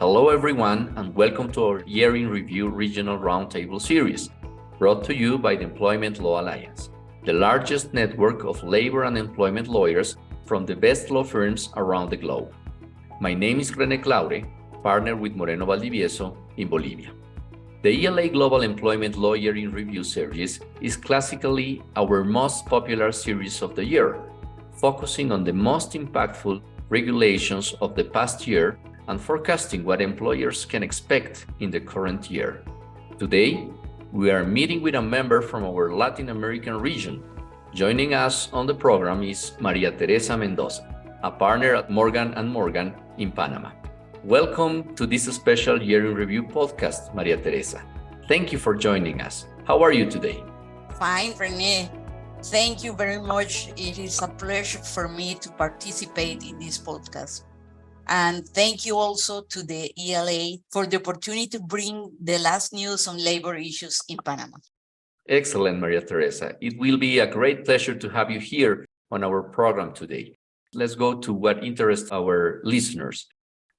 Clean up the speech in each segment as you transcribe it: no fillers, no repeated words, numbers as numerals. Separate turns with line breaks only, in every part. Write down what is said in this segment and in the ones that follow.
Hello everyone and welcome to our Year in Review Regional Roundtable series, brought to you by the Employment Law Alliance, the largest network of labor and employment lawyers from the best law firms around the globe. My name is René Claure, partner with Moreno Valdivieso in Bolivia. The ELA Global Employment Law Year in Review series is classically our most popular series of the year, focusing on the most impactful regulations of the past year and forecasting what employers can expect in the current year. Today, we are meeting with a member from our Latin American region. Joining us on the program is Maria Teresa Mendoza, a partner at Morgan & Morgan in Panama. Welcome to this special Year in Review podcast, Maria Teresa. Thank you for joining us. How are you today?
Fine, René. Thank you very much. It is a pleasure for me to participate in this podcast. And thank you also to the ELA for the opportunity to bring the last news on labor issues in Panama.
Excellent, Maria Teresa. It will be a great pleasure to have you here on our program today. Let's go to what interests our listeners.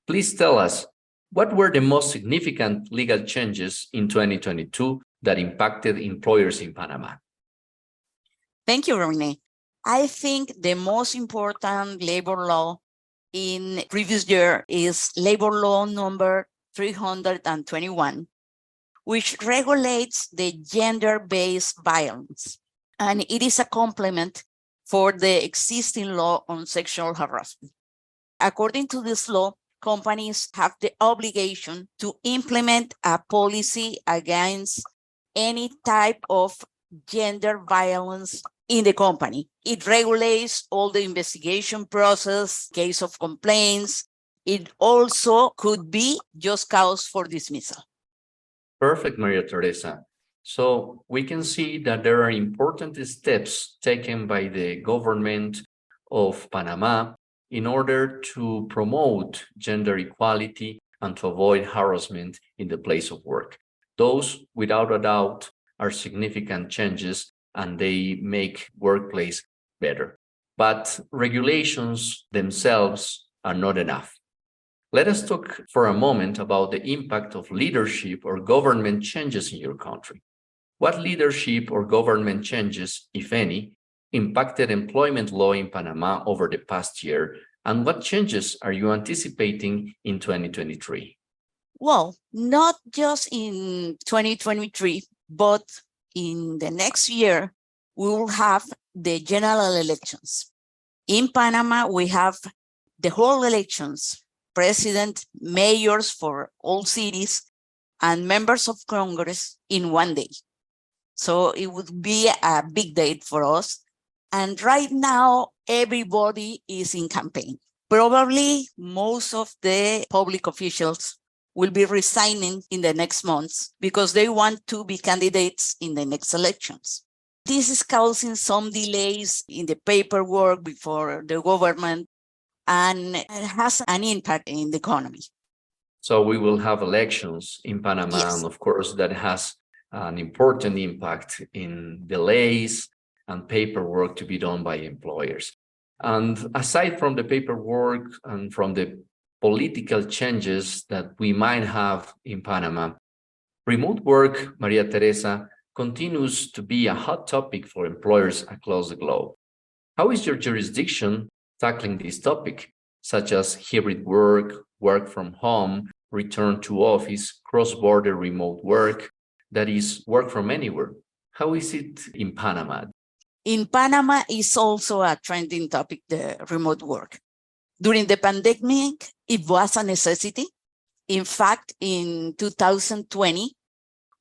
Please tell us, what were the most significant legal changes in 2022 that impacted employers in Panama?
Thank you, René. I think the most important labor law in previous year is labor law number 321, which regulates the gender-based violence. And it is a complement for the existing law on sexual harassment. According to this law, companies have the obligation to implement a policy against any type of gender violence in the company. It regulates all the investigation process, case of complaints. It also could be just cause for dismissal.
Perfect, Maria Teresa. So we can see that there are important steps taken by the government of Panama in order to promote gender equality and to avoid harassment in the place of work. Those, without a doubt, are significant changes and they make workplace better. But regulations themselves are not enough. Let us talk for a moment about the impact of leadership or government changes in your country. What leadership or government changes, if any, impacted employment law in Panama over the past year, and what changes are you anticipating in 2023?
Well, not just in 2023, but in the next year, we will have the general elections. In Panama, we have the whole elections, president, mayors for all cities, and members of Congress in one day. So it would be a big date for us. And right now, everybody is in campaign. Probably most of the public officials will be resigning in the next months because they want to be candidates in the next elections. This is causing some delays in the paperwork before the government, and it has an impact in the economy.
So we will have elections in Panama,
Yes.
And of course that has an important impact in delays and paperwork to be done by employers. And aside from the paperwork and from the political changes that we might have in Panama, remote work, Maria Teresa, continues to be a hot topic for employers across the globe. How is your jurisdiction tackling this topic, such as hybrid work, work from home, return to office, cross-border remote work, that is, work from anywhere? How is it in Panama?
In Panama is also a trending topic, the remote work. During the pandemic, it was a necessity. In fact, in 2020,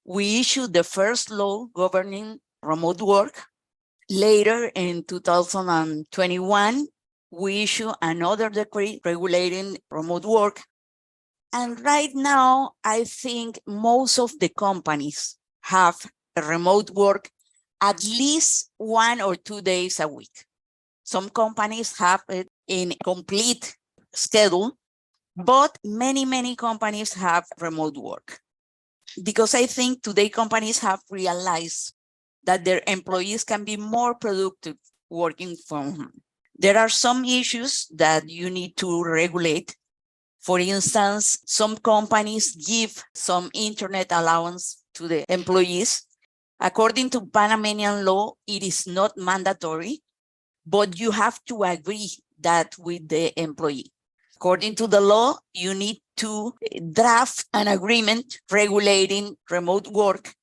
we issued the first law governing remote work. Later, in 2021, we issued another decree regulating remote work. And right now, I think most of the companies have remote work at least 1 or 2 days a week. Some companies have it in complete schedule, but many companies have remote work. Because I think today companies have realized that their employees can be more productive working from home. There are some issues that you need to regulate For instance, some companies give some internet allowance to the employees. According to Panamanian law, it is not mandatory, but you have to agree that with the employee. According to the law, you need to draft an agreement regulating remote work,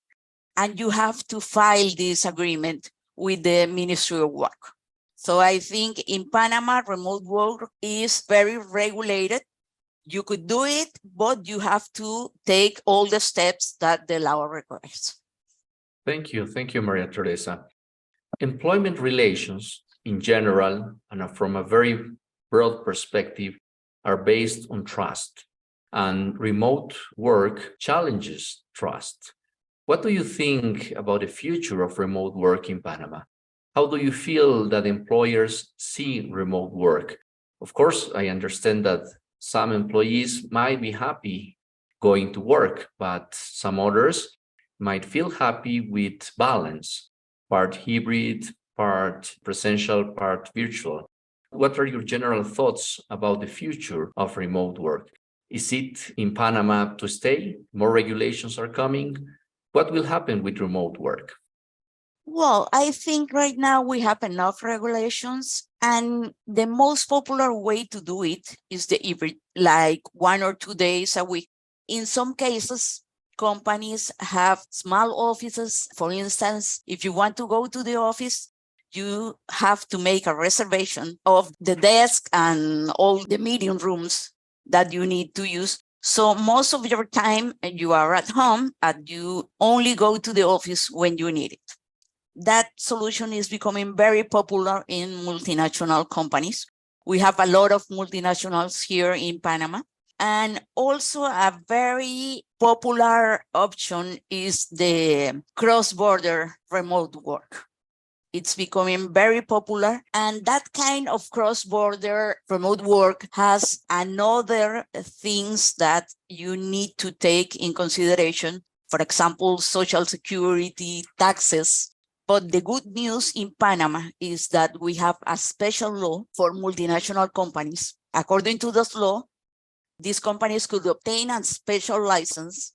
and you have to file this agreement with the Ministry of Work. So I think in Panama, remote work is very regulated. You could do it, but you have to take all the steps that the law requires.
Thank you. Thank you, Maria Teresa. Employment relations in general, and from a very broad perspective, are based on trust, and remote work challenges trust. What do you think about the future of remote work in Panama? How do you feel that employers see remote work? Of course, I understand that some employees might be happy going to work, but some others might feel happy with balance, part hybrid, part presential, part virtual. What are your general thoughts about the future of remote work? Is it in Panama to stay? More regulations are coming. What will happen with remote work?
Well, I think right now we have enough regulations, and the most popular way to do it is the hybrid, like 1 or 2 days a week. In some cases, companies have small offices. For instance, if you want to go to the office, you have to make a reservation of the desk and all the meeting rooms that you need to use. So most of your time you are at home and you only go to the office when you need it. That solution is becoming very popular in multinational companies. We have a lot of multinationals here in Panama. And also a very popular option is the cross-border remote work. It's becoming very popular, and that kind of cross-border remote work has another things that you need to take in consideration. For example, social security, taxes. But the good news in Panama is that we have a special law for multinational companies. According to this law, these companies could obtain a special license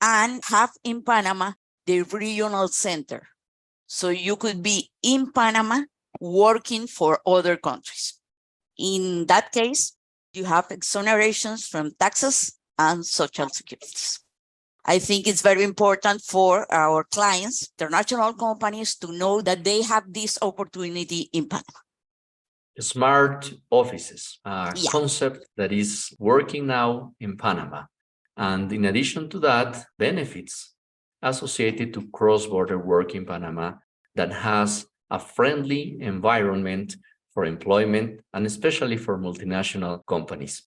and have in Panama the regional center. So you could be in Panama working for other countries. In that case, you have exonerations from taxes and social securities. I think it's very important for our clients, international companies, to know that they have this opportunity in Panama.
Smart offices, a concept that is working now in Panama. And in addition to that, benefits associated to cross-border work in Panama that has a friendly environment for employment and especially for multinational companies.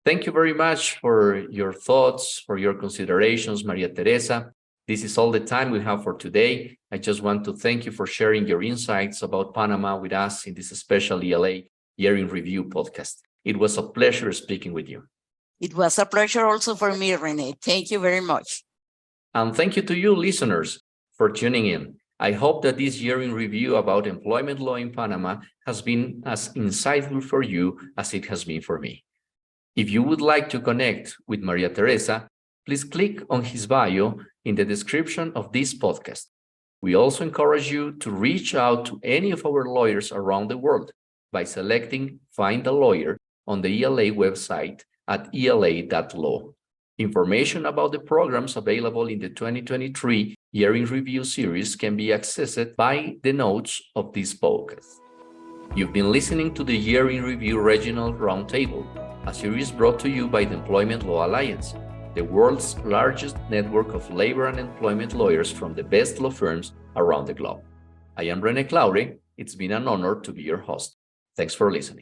Thank you very much for your thoughts, for your considerations, Maria Teresa. This is all the time we have for today. I just want to thank you for sharing your insights about Panama with us in this special ELA Year in Review podcast. It was a pleasure speaking with you.
It was a pleasure also for me, Rene. Thank you very much.
And thank you to you, listeners, for tuning in. I hope that this Year in Review about employment law in Panama has been as insightful for you as it has been for me. If you would like to connect with Maria Teresa, please click on his bio in the description of this podcast. We also encourage you to reach out to any of our lawyers around the world by selecting Find a Lawyer on the ELA website at ela.law. Information about the programs available in the 2023 Year in Review series can be accessed by the notes of this podcast. You've been listening to the Year in Review Regional Roundtable, a series brought to you by the Employment Law Alliance, the world's largest network of labor and employment lawyers from the best law firms around the globe. I am Rene Claure. It's been an honor to be your host. Thanks for listening.